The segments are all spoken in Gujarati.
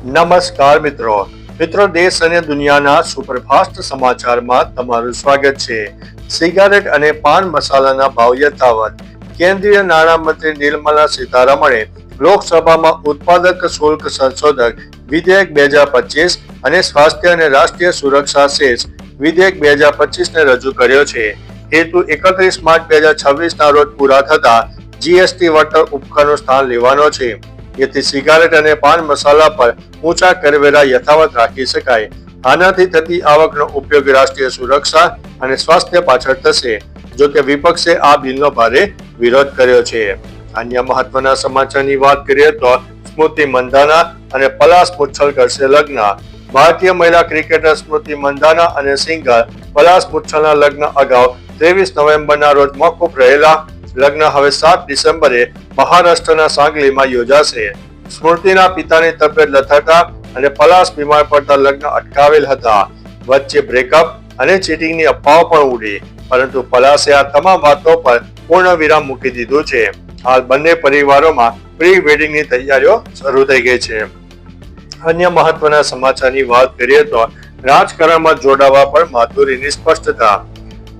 નમસ્કાર મિત્રો દેશ અને દુનિયાના સુપરફાસ્ટ સમાચારમાં તમારું સ્વાગત છે। સિગારેટ અને પાન મસાલાના ભાવ યથાવત। કેન્દ્રીય નાણામંત્રી નિર્મલા સીતારમણે લોકસભામાં ઉત્પાદક શુલ્ક સંશોધક વિધેયક 2025 અને સ્વાસ્થ્ય અને રાષ્ટ્રીય સુરક્ષા સેસ વિધેયક 2025 ને રજૂ કર્યો છે। હેતુ 31 માર્ચ 2026 ના રોજ પૂરા થતા જીએસટી વળતર ઉપકરણનું સ્થાન લેવાનો છે। જેથી સિગારેટ અને પાન મસાલા પર ઊંચા કરવેરા યથાવત રાખી શકાય। આનાથી થતી આવકનો ઉપયોગ રાષ્ટ્રીય સુરક્ષા અને સ્વાસ્થ્ય પાછળ થશે। જો કે વિપક્ષે આ બિલનો ભારે વિરોધ કર્યો છે। અન્ય મહત્વના સમાચારની વાત કરીએ તો સ્મૃતિ મંધાના અને પલાશ મુચ્છલ કરશે લગ્ન। ભારતીય મહિલા ક્રિકેટર સ્મૃતિ મંધાના અને સિંગર પલાશ મુચ્છલના લગ્ન અગાઉ 23 નવેમ્બરના રોજ મોકૂફ રહેલા લગ્ન હવે 7 ડિસેમ્બરે મહારાષ્ટ્રના સાંગલીમાં યોજાશે। સ્મૃતિના પિતાની તબિયત લથડતા અને પલાશ બીમાર પડતા લગ્ન અટકાવેલ હતા। વચ્ચે બ્રેકઅપ અને ચીટિંગની અફવાઓ પણ ઉડી, પરંતુ પલાશે આ તમામ વાતો પર પૂર્ણ વિરામ મૂકી દીધું છે। હાલ બંને પરિવારોમાં પ્રી વેડિંગની તૈયારીઓ શરૂ થઈ ગઈ છે। અન્ય મહત્વના સમાચારની વાત કરીએ તો રાજકારણમાં જોડાવા પર માધુરીની સ્પષ્ટતા।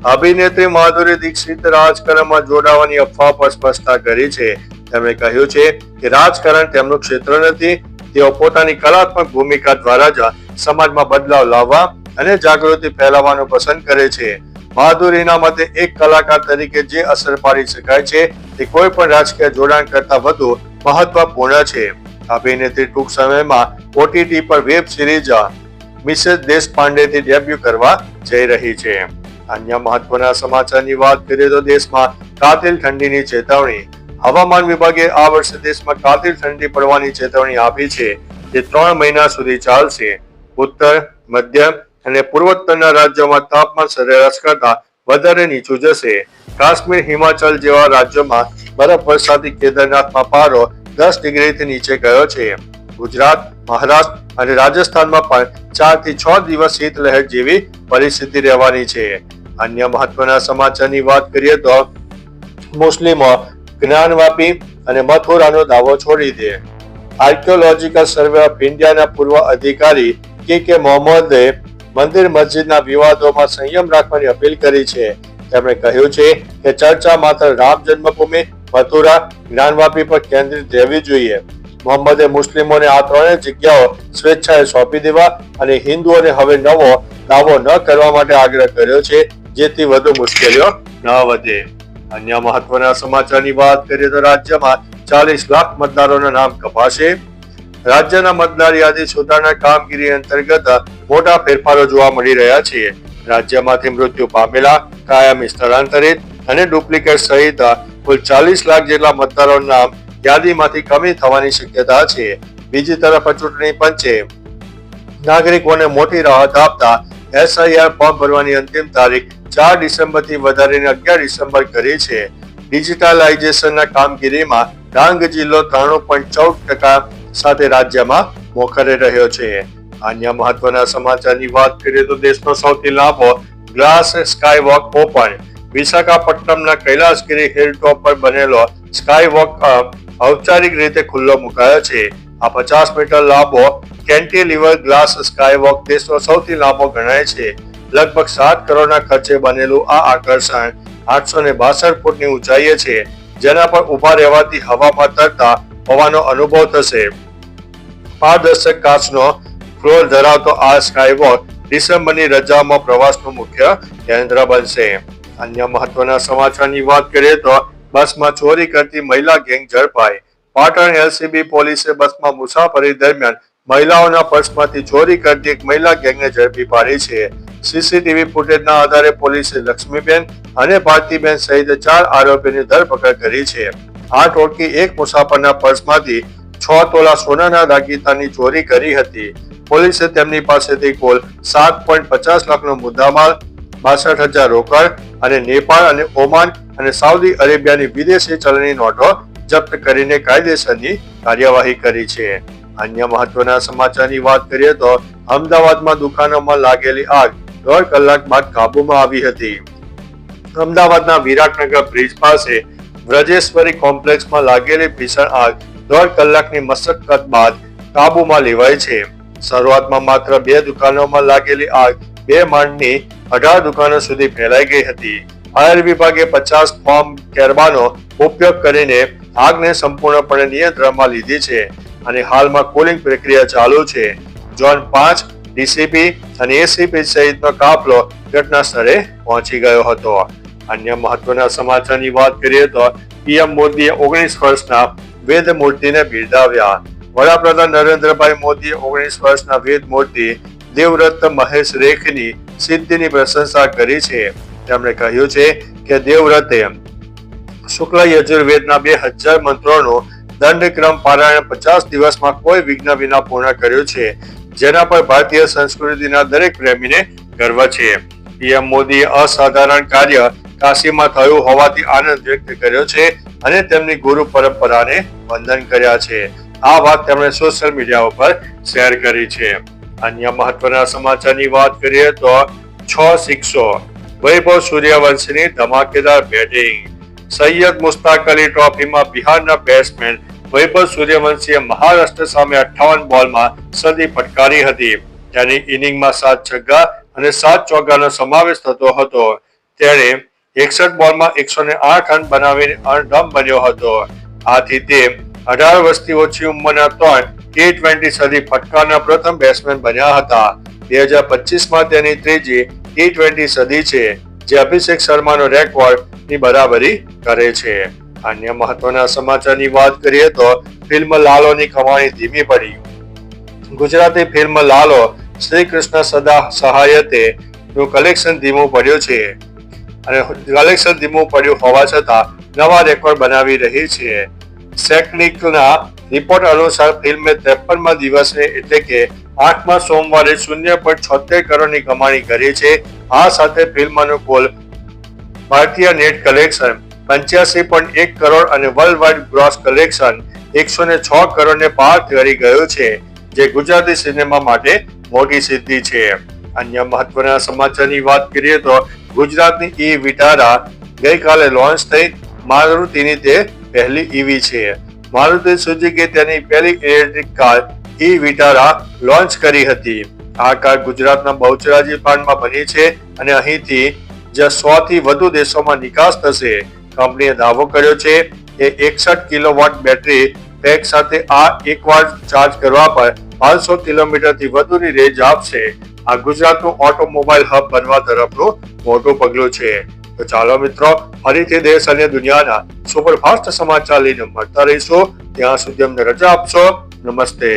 અભિનેત્રી માધુરી દીક્ષિત રાજકારણમાં જોડાવાની અફવા પર સ્પષ્ટતા કરી છે। તેમણે કહ્યું છે કે રાજકારણ તેમનું ક્ષેત્ર નથી। તેઓ પોતાની કલાત્મક ભૂમિકા દ્વારા જ સમાજમાં બદલાવ લાવવા અને જાગૃતિ ફેલાવવાનું પસંદ કરે છે। માધુરીના મતે એક કલાકાર તરીકે જે અસર પાડી શકાય છે તે કોઈ પણ રાજકીય જોડાણ કરતાં વધુ મહત્વપૂર્ણ છે। અભિનેત્રી ટૂંક સમયમાં ઓટીટી પર વેબ સિરીઝ મિસેસ દેશપાંડેથી ડેબ્યુ કરવા જઈ રહી છે। અન્ય મહત્વના સમાચારની વાત કરીએ તો દેશમાં કાતિલ ઠંડીની ચેતવણી। હવામાન વિભાગે આ વર્ષે દેશમાં કાતિલ ઠંડી પડવાની ચેતવણી આપી છે, જે 3 મહિના સુધી ચાલશે। ઉત્તર, મધ્ય અને પૂર્વોત્તરના રાજ્યોમાં તાપમાન સરેરાશ કરતાં વધારે નીચું જશે। કાશ્મીર, હિમાચલ જેવા રાજ્યોમાં બરફવર્ષાથી કેદારનાથમાં પારો 10 ડિગ્રીથી નીચે ગયો છે। ગુજરાત, મહારાષ્ટ્ર અને રાજસ્થાનમાં પણ 4 થી 6 દિવસ શીતલહેર જેવી પરિસ્થિતિ રહેવાની છે। અન્ય મહત્વના સમાચારની વાત કરીએ તો મુસ્લિમો જ્ઞાનવાપી અને મથુરાનો દાવો છોડી દે। આર્કિયોલોજીકલ સર્વે ઓફ ઇન્ડિયાના પૂર્વ અધિકારી કે મોહમ્મદે મંદિર મસ્જિદના વિવાદોમાં સંયમ રાખવાની અપીલ કરી છે। તેમણે કહ્યું છે કે ચર્ચા માત્ર રામ જન્મભૂમિ, મથુરા, જ્ઞાનવાપી પર કેન્દ્રિત રહેવી જોઈએ। મોહમ્મદે મુસ્લિમોને આ 3 જગ્યાઓ સ્વેચ્છાએ સોંપી દેવા અને હિન્દુઓને હવે નવો દાવો ન કરવા માટે આગ્રહ કર્યો છે, જેથી વધુ મુશ્કેલીઓ ન વધે। અન્ય મહત્વના સમાચારની વાત કરીએ તો રાજ્યમાં 40 લાખ મતદારોના નામ કપાશે। રાજ્યના મતદાર યાદી સુધારણા કામગીરી અંતર્ગત મોટા ફેરફારો જોવા મળી રહ્યા છે। રાજ્યમાંથી મૃત્યુ પામેલા, કાયમી સ્થળાંતરિત અને ડુપ્લિકેટ સહિત કુલ 40 લાખ જેટલા મતદારોના નામ યાદીમાંથી કમી થવાની શક્યતા છે। બીજી તરફ ચૂંટણી પંચે નાગરિકોને મોટી રાહત આપતા એસઆઈઆર ફોર્મ ભરવાની અંતિમ તારીખ 4 ડિસેમ્બરથી વધારીને 11 ડિસેમ્બર કરી છે। ડિજિટલાઇઝેશનના કામગીરીમાં ડાંગ જિલ્લો 93.14% સાથે રાજ્યમાં મોખરે રહ્યો છે। અન્ય મહત્વના સમાચારની વાત કરીએ તો દેશનો સૌથી લાંબો ગ્લાસ સ્કાય વોક ઓપન। વિશાખાપટ્ટનમના કૈલાસગીરી હિલટોપ પર બનેલો સ્કાય વોક ઔપચારિક રીતે ખુલ્લો મુકાયો છે। આ 50 મીટર લાંબો કેન્ટિલીવર ગ્લાસ સ્કાય વોક દેશનો સૌથી લાંબો ગણાય છે। લગભગ 7 કરોડના ખર્ચે બનેલું આ આકર્ષણ 862 ફૂટની ઊંચાઈએ છે, જેના પર ઊભા રહેવાથી હવામાં તરતા હોવાનો અનુભવ થશે। પારદર્શક કાચનો ફ્લોર ધરાવતો આ સ્કાય વોક ડિસેમ્બરની રજાઓમાં પ્રવાસનું મુખ્ય કેન્દ્ર બનશે। અન્ય મહત્વના સમાચારની વાત કરીએ તો બસમાં ચોરી કરતી મહિલા ગેંગ ઝડપાઈ। પાટણ એલસીબી પોલીસે બસમાં મુસાફરી દરમિયાન મહિલાઓના પર્સમાંથી ચોરી કરતી એક મહિલા ગેંગને ઝડપી પાડી છે। સીસીટીવી ફૂટેજના આધારે પોલીસે લક્ષ્મીબેન અને ભારતીબેન સહિત 4 આરોપીની ધરપકડ કરી છે। આ ટોળકી એક મુસાફરના પર્સમાંથી 6 તોલા સોનાના દાગીનાની ચોરી કરી હતી। પોલીસે તેમની પાસેથી કુલ 7.50 લાખનો મુદ્દામાલ, 62,000 રોકડ અને નેપાળ અને ઓમાન અને સાઉદી અરેબિયાની વિદેશી ચલણી નોટો જપ્ત કરીને કાયદેસરની કાર્યવાહી કરી છે। અન્ય મહત્વના સમાચારની વાત કરીએ તો અમદાવાદમાં દુકાનોમાં લાગેલી આગ 1.5 કલાક બાદ કાબૂમાં આવી હતી। અમદાવાદના વિરાટનગર બ્રિજ પાસે વ્રજેશ્વરી કોમ્પ્લેક્સમાં લાગેલી ભીષણ આગ 1.5 કલાકની મશક્કત બાદ કાબુમાં લેવાય છે. શરૂઆતમાં માત્ર 2 દુકાનોમાં લાગેલી આગ 2 માળની 18 દુકાનો સુધી ફેલાઈ ગઈ હતી. ફાયર વિભાગે 50 ફોર્મ કેરબાનો ઉપયોગ કરીને આગને સંપૂર્ણપણે નિયંત્રણમાં લીધી છે અને હાલમાં કુલિંગ પ્રક્રિયા ચાલુ છે. ઝોન 5 ડીસીપી અને એસીપી સહિતનો કાફલો ઘટના સ્થળે પહોંચી ગયો હતો. અન્ય મહત્વના સમાચારની વાત કરીએ તો પીએમ મોદીએ 19 વર્ષના વેદ મૂર્તિને બિરદાવ્યા. વડાપ્રધાન નરેન્દ્રભાઈ મોદીએ 19 વર્ષના વેદ મૂર્તિ દેવવ્રત મહેશ રેખની સિદ્ધિની પ્રશંસા કરી છે. તેમણે કહ્યું છે કે દેવવ્રતે શુક્લ યજુર્વેદના 2000 મંત્રોનું દંડક્રમ પારાયણ 50 દિવસમાં કોઈ વિઘ્ન વિના પૂર્ણ કર્યું છે, જેના પર ભારતીય સંસ્કૃતિના દરેક પ્રેમીને ગર્વ છે. પીએમ મોદીએ અસાધારણ કાર્ય કાશીમાં થયું હોવાથી આનંદ વ્યક્ત કર્યો છે અને તેમની ગુરુ પરંપરાને વંદન કર્યા છે. આ વાત તેમણે સોશિયલ મીડિયા ઉપર શેર કરી છે. અન્ય મહત્વના સમાચારની વાત કરીએ તો 6 સિક્સો, વૈભવ સૂર્યવંશીની ધમાકેદાર બેટિંગ. સૈયદ મુશ્તાક અલી ટ્રોફીમાં બિહારના બેટ્સમેન વૈભવ સૂર્યવંશીએ મહારાષ્ટ્ર સામે 58 બોલમાં સદી ફટકારી હતી. તેની ઇનિંગમાં 7 છગ્ગા અને 7 ચોગ્ગાનો સમાવેશ થતો હતો. તેણે 61 બોલમાં 108 રન બનાવીને અણધમ બન્યો હતો. આથી તે 18 વર્ષથી ઓછી ઉંમરના 3 T20 સદી ફટકારનાર પ્રથમ બેટ્સમેન બન્યા હતા. 2025માં તેની ત્રીજી T20 સદી છે, જે અભિષેક શર્માનો રેકોર્ડની બરાબરી કરે છે. અન્ય મહત્વના સમાચારની વાત કરીએ તો ફિલ્મ લાલોની કમાણી ધીમી પડી. ગુજરાતી ફિલ્મ લાલો શ્રી કૃષ્ણ સદા સહાયતે નું કલેક્શન ધીમું પડ્યું છે અને કલેક્શન ધીમું પડ્યું હોવા છતાં નવા રેકોર્ડ બનાવી રહી છે. સેકનિકના રિપોર્ટ અનુસાર ફિલ્મે 53મા દિવસે એટલે કે 8મા સોમવારે 0.76 કરોડની કમાણી કરી છે. આ સાથે ફિલ્મનું કુલ ભારતીય નેટ કલેક્શન 85.1 કરોડ અને વર્લ્ડ વાઇડ ગ્રોસ કલેક્શન 106 કરોડને પાર કરી ગયું છે, જે ગુજરાતી સિનેમા માટે મોટી સિદ્ધિ છે. અન્ય મહત્વના સમાચારની વાત કરીએ તો ગુજરાતની ઈ વિટારા ગઈકાલે લોન્ચ થઈ. મારુતિની તે પહેલી ઈવી છે. મારુતિ સુઝુકી તેની પહેલી ઇલેક્ટ્રિક કાર ઈ વિટારા લોન્ચ કરી હતી. આ કાર ગુજરાતના બહુચરાજી પ્લાન્ટમાં બની છે અને અહીંથી જ 100 થી વધુ દેશોમાં નિકાસ થશે. કંપનીએ દાવો કર્યો છે કે 61 કિલોવોટ બેટરી પેક સાથે આ એકવાર ચાર્જ કરવા પર 500 કિલોમીટરથી વધુની રેન્જ આપશે. આ ગુજરાતનું ઓટોમોબાઈલ હબ બનવા તરફનું મોટું પગલું છે. તો ચાલો મિત્રો, ફરીથી દેશ અને દુનિયાના સુપરફાસ્ટ સમાચાર લઈને મળતા રહીશું. ત્યાં સુધી અમને રજા આપશો. નમસ્તે.